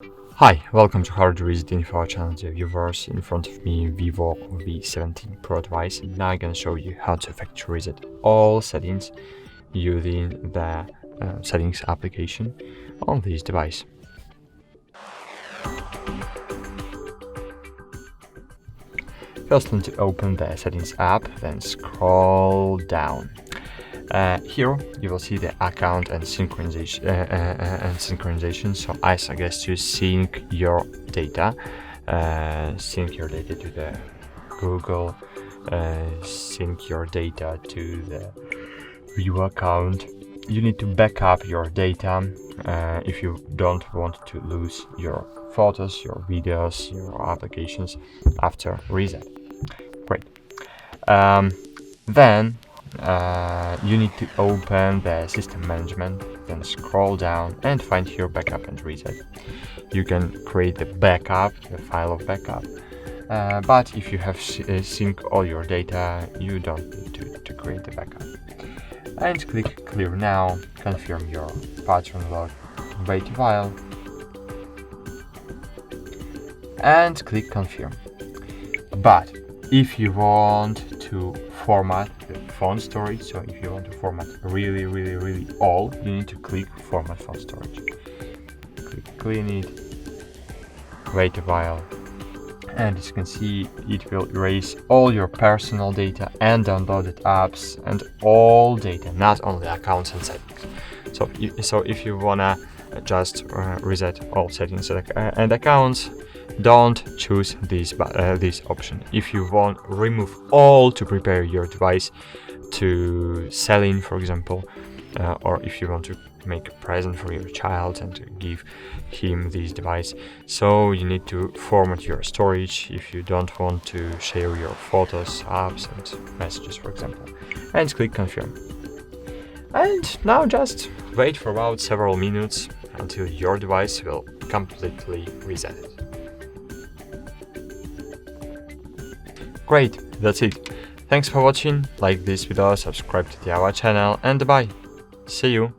Hi, welcome to HardReset.Info channel, dear viewers. In front of me, VIVO V17 Pro device, and now I'm gonna show you how to factory reset all settings using the settings application on this device. First, need to open the settings app, then scroll down. Here you will see the account and synchronization. So I suggest you sync your data to the Google, sync your data to the Vivo account. You need to back up your data if you don't want to lose your photos, your videos, your applications after reset. Great. Then you need to open the system management, then scroll down and find here backup and reset. You can create the backup, the file of backup, but if you have sync all your data, you don't need to create the backup. And click clear now, confirm your pattern log, wait a while, and click confirm. But if you want to format the phone storage, so if you want to format really all, you need to click format phone storage. Click clean it, wait a while, and as you can see, it will erase all your personal data and downloaded apps and all data, not only accounts and settings. So if you wanna just reset all settings and accounts, don't choose this option. If you want remove all to prepare your device to selling, for example, or if you want to make a present for your child and to give him this device, so you need to format your storage if you don't want to share your photos, apps and messages, for example, and click confirm. And now just wait for about several minutes until your device will completely reset it. Great, that's it. Thanks for watching, like this video, subscribe to our channel, and bye. See you.